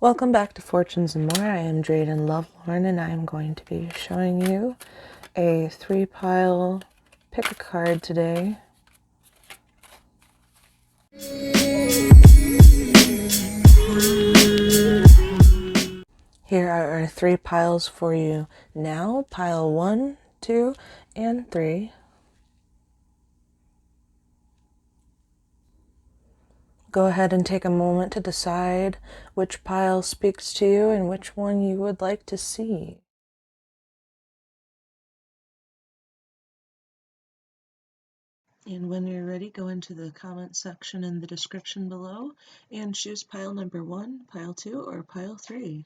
Welcome back to Fortunes and More. I am Drayden Lovelorn, and I am going to be showing you a 3-pile pick a card today. Here are our 3 piles for you now. Pile 1, 2, and 3. Go ahead and take a moment to decide which pile speaks to you and which one you would like to see. And when you're ready, go into the comment section in the description below and choose pile number 1, pile 2, or pile 3.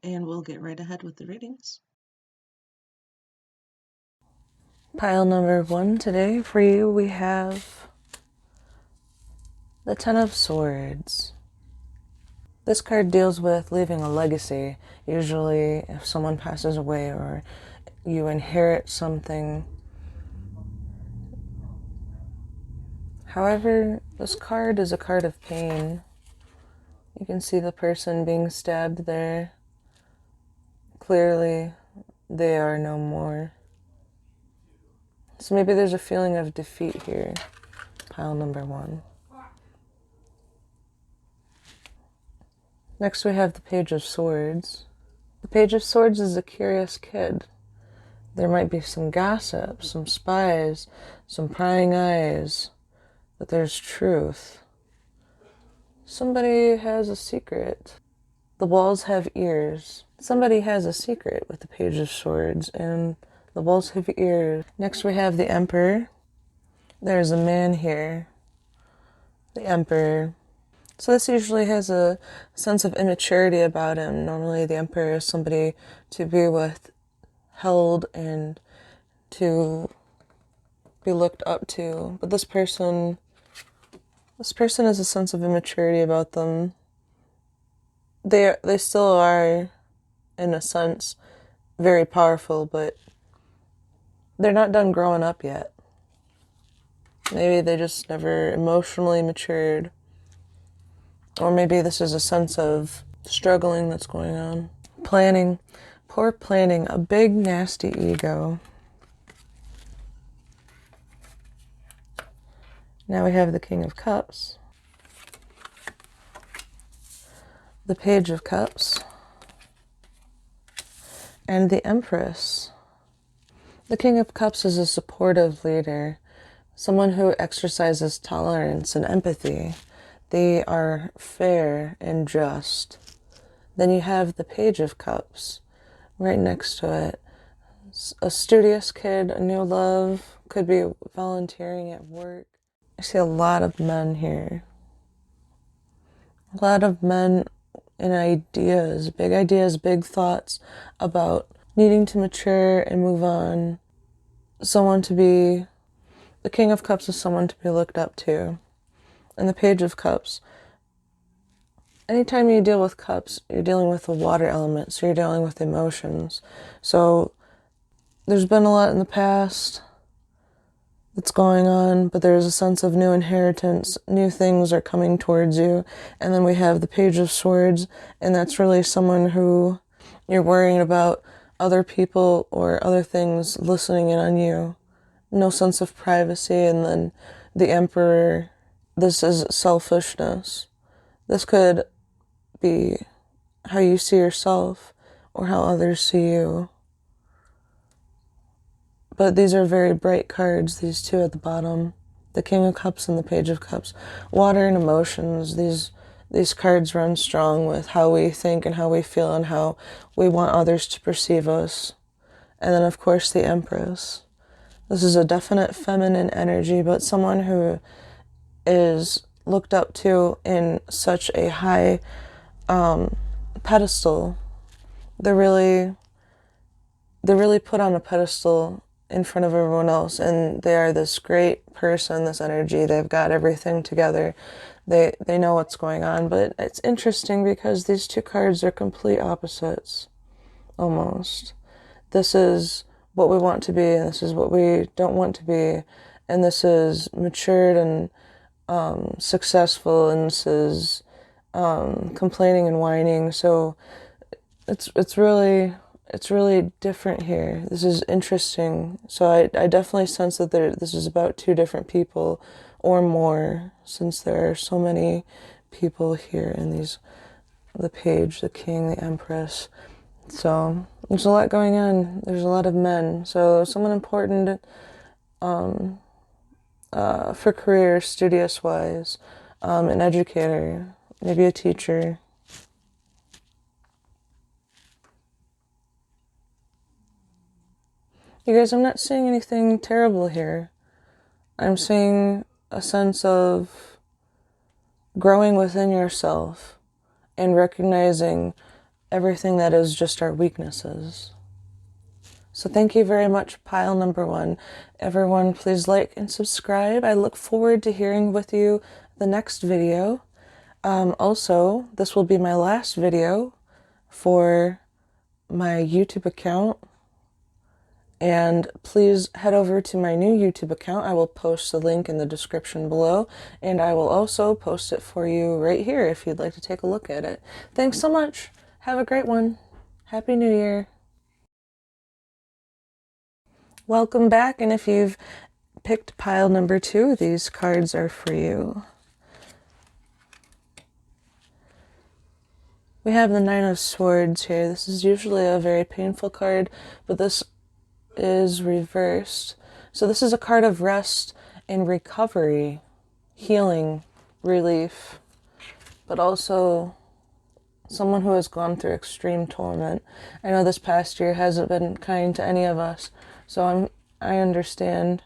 And we'll get right ahead with the readings. Pile number 1 today for you, we have the Ten of Swords. This card deals with leaving a legacy. Usually if someone passes away or you inherit something. However, this card is a card of pain. You can see the person being stabbed there. Clearly, they are no more. So maybe there's a feeling of defeat here. Pile number 1. Next we have the Page of Swords. The Page of Swords is a curious kid. There might be some gossip, some spies, some prying eyes, but there's truth. Somebody has a secret. The walls have ears. Somebody has a secret with the Page of Swords, and the walls have ears. Next we have the Emperor. There's a man here. The Emperor. So this usually has a sense of immaturity about him. Normally the Emperor is somebody to be held and to be looked up to. But this person has a sense of immaturity about them. They still are, in a sense, very powerful, but they're not done growing up yet. Maybe they just never emotionally matured. Or maybe this is a sense of struggling that's going on. Planning. Poor planning. A big, nasty ego. Now we have the King of Cups. The Page of Cups. And the Empress. The King of Cups is a supportive leader. Someone who exercises tolerance and empathy. They are fair and just. Then you have the Page of Cups right next to it. A studious kid, a new love, could be volunteering at work. I see a lot of men here. A lot of men and ideas, big thoughts about needing to mature and move on. The King of Cups is someone to be looked up to. And the Page of Cups. Anytime you deal with cups, you're dealing with the water element, so you're dealing with emotions. So there's been a lot in the past that's going on, but there's a sense of new inheritance. New things are coming towards you. And then we have the Page of Swords, and that's really someone who you're worrying about other people or other things listening in on you. No sense of privacy. And then the Emperor. This is selfishness. This could be how you see yourself or how others see you. But these are very bright cards, these two at the bottom. The King of Cups and the Page of Cups. Water and emotions. These cards run strong with how we think and how we feel and how we want others to perceive us. And then, of course, the Empress. This is a definite feminine energy, but someone who is looked up to in such a high pedestal. They're really put on a pedestal in front of everyone else, and they are this great person, this energy. They've got everything together. They know what's going on. But it's interesting because these two cards are complete opposites, almost. This is what we want to be, and this is what we don't want to be, and this is matured and successful, and this is complaining and whining. So it's really different here. This is interesting. So I definitely sense that this is about two different people or more, since there are so many people here in the page, the king, the empress. So there's a lot going on. There's a lot of men. So someone important for career, studious-wise, an educator, maybe a teacher. You guys, I'm not seeing anything terrible here. I'm seeing a sense of growing within yourself and recognizing everything that is just our weaknesses. So thank you very much, pile number 1. Everyone, please like and subscribe. I look forward to hearing with you the next video. Also, this will be my last video for my YouTube account. And please head over to my new YouTube account. I will post the link in the description below, and I will also post it for you right here if you'd like to take a look at it. Thanks so much. Have a great one. Happy New Year. Welcome back, and if you've picked pile number 2, these cards are for you. We have the 9 of Swords here. This is usually a very painful card, but this is reversed. So this is a card of rest and recovery, healing, relief, but also someone who has gone through extreme torment. I know this past year hasn't been kind to any of us, so I understand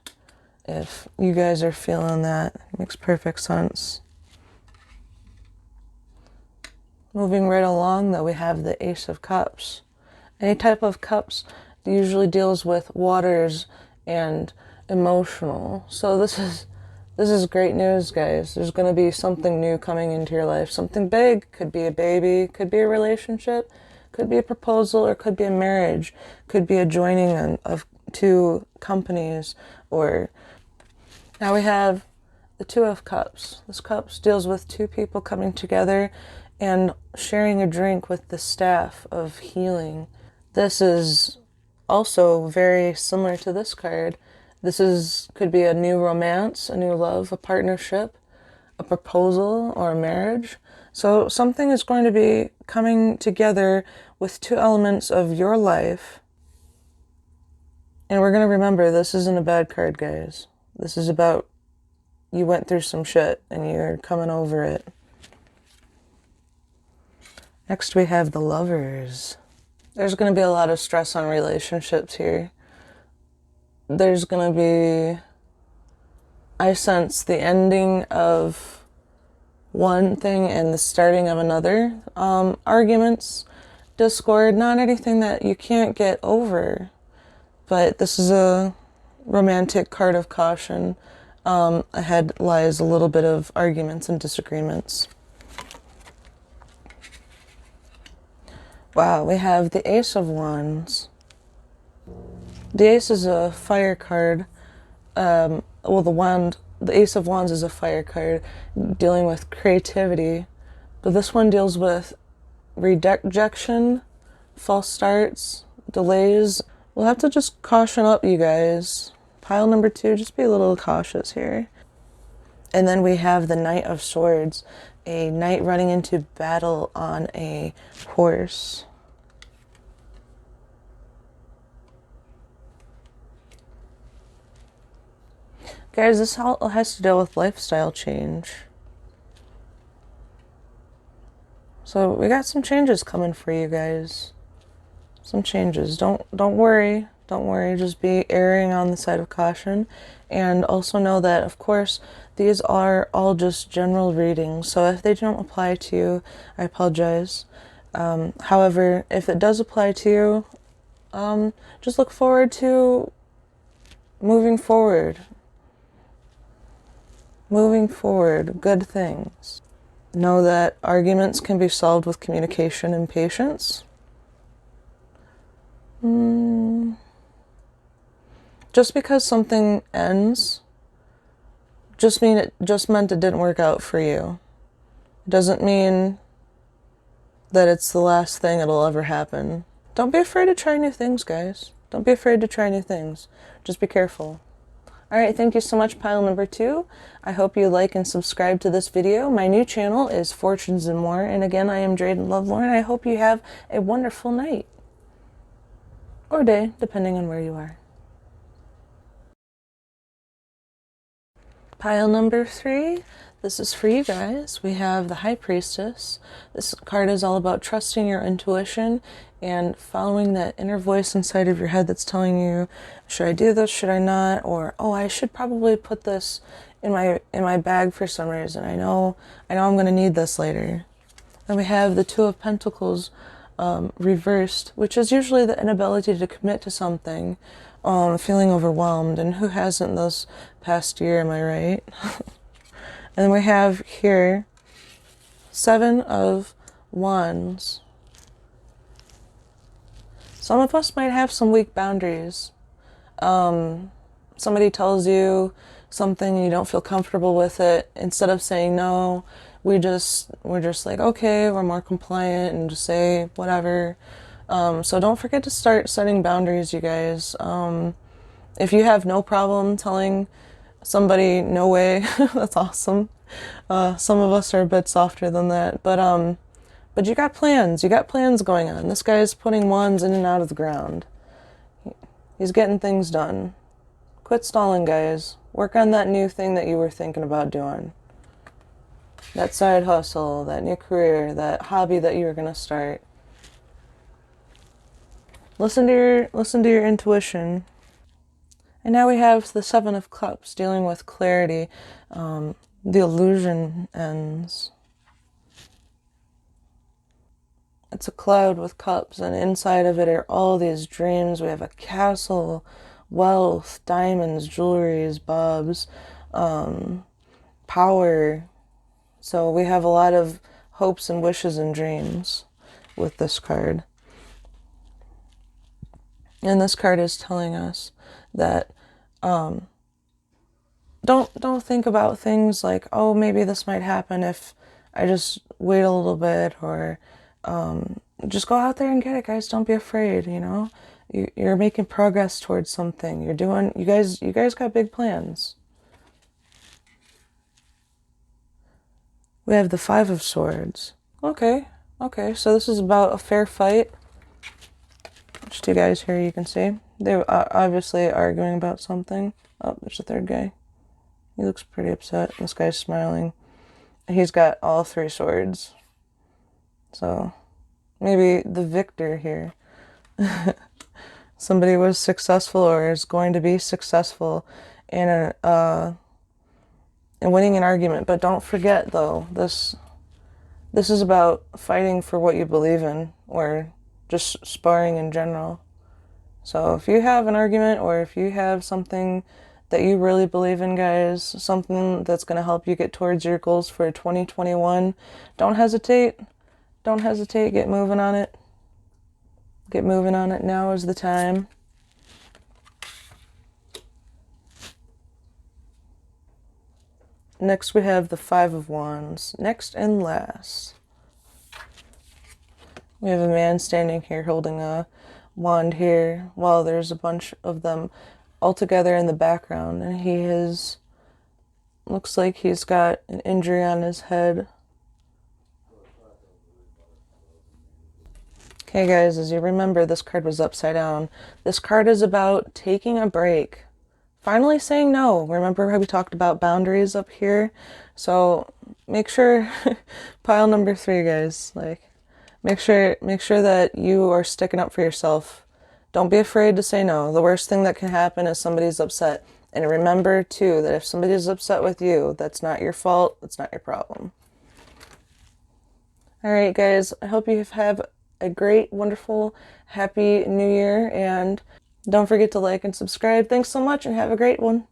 if you guys are feeling that. It makes perfect sense. Moving right along, though, we have the Ace of Cups. Any type of cups usually deals with waters and emotional. So this is great news, guys. There's going to be something new coming into your life. Something big. Could be a baby, could be a relationship, could be a proposal, or could be a marriage, could be a joining of 2 companies. Or now we have the 2 of Cups. This cups deals with 2 people coming together and sharing a drink with the staff of healing. This is also very similar to this card. This could be a new romance, a new love, a partnership, a proposal, or a marriage. So something is going to be coming together with 2 elements of your life. And we're going to remember, this isn't a bad card, guys. This is about you went through some shit and you're coming over it. Next we have the Lovers. There's going to be a lot of stress on relationships here. There's going to be, I sense, the ending of one thing and the starting of another. Arguments, discord, not anything that you can't get over. But this is a romantic card of caution. Ahead lies a little bit of arguments and disagreements. Wow, we have the Ace of Wands. The Ace is a fire card. The Ace of Wands is a fire card dealing with creativity. But this one deals with rejection, false starts, delays. We'll have to just caution up, you guys. Pile number 2, just be a little cautious here. And then we have the Knight of Swords, a knight running into battle on a horse. Guys, this all has to deal with lifestyle change. So we got some changes coming for you guys. Some changes. Don't worry. Don't worry. Just be erring on the side of caution. And also know that, of course, these are all just general readings. So if they don't apply to you, I apologize. However, if it does apply to you, just look forward to moving forward. Moving forward, good things. Know that arguments can be solved with communication and patience. Just because something ends, just meant it didn't work out for you. It doesn't mean that it's the last thing that'll ever happen. Don't be afraid to try new things, guys. Don't be afraid to try new things. Just be careful. Alright, thank you so much, pile number 2. I hope you like and subscribe to this video. My new channel is Fortunes and More, and again, I am Drayden Lovelore, and I hope you have a wonderful night. Or day, depending on where you are. Pile number 3. This is for you guys. We have the High Priestess. This card is all about trusting your intuition and following that inner voice inside of your head that's telling you, should I do this, should I not? Or, oh, I should probably put this in my bag for some reason. I know I'm going to need this later. Then we have the Two of Pentacles reversed, which is usually the inability to commit to something, feeling overwhelmed, and who hasn't this past year, am I right? And then we have here 7 of Wands. Some of us might have some weak boundaries. Somebody tells you something and you don't feel comfortable with it. Instead of saying no, we're just like, okay, we're more compliant and just say whatever. So don't forget to start setting boundaries, you guys. If you have no problem telling somebody no way, that's awesome. Some of us are a bit softer than that, but you got plans. You got plans going on. This guy's putting wands in and out of the ground. He's getting things done. Quit stalling, guys. Work on that new thing that you were thinking about doing. That side hustle, that new career, that hobby that you were going to start. Listen to your intuition. And now we have the 7 of Cups, dealing with clarity. The illusion ends. It's a cloud with cups, and inside of it are all these dreams. We have a castle, wealth, diamonds, jewelries, bobs, power. So we have a lot of hopes and wishes and dreams with this card. And this card is telling us that don't think about things like, oh, maybe this might happen if I just wait a little bit, or just go out there and get it, guys. Don't be afraid, you know. You're making progress towards something. You guys got big plans. We have the 5 of Swords. Okay, so this is about a fair fight. There's 2 guys here, you can see. They're obviously arguing about something. Oh, there's a 3rd guy. He looks pretty upset. This guy's smiling. He's got all 3 swords. So, maybe the victor here. Somebody was successful or is going to be successful in winning an argument. But don't forget, though, this is about fighting for what you believe in, or just sparring in general. So if you have an argument, or if you have something that you really believe in, guys, something that's going to help you get towards your goals for 2021, don't hesitate. Don't hesitate. Get moving on it. Get moving on it. Now is the time. Next we have the 5 of Wands. Next and last. We have a man standing here holding a wand here, while there's a bunch of them all together in the background, and looks like he's got an injury on his head. Okay, guys, as you remember, this card was upside down. This card is about taking a break. Finally saying no. Remember how we talked about boundaries up here? So make sure, pile number 3, guys, like, make sure that you are sticking up for yourself. Don't be afraid to say no. The worst thing that can happen is somebody's upset. And remember, too, that if somebody's upset with you, that's not your fault. That's not your problem. All right, guys, I hope you have a great, wonderful, happy new year. And don't forget to like and subscribe. Thanks so much, and have a great one.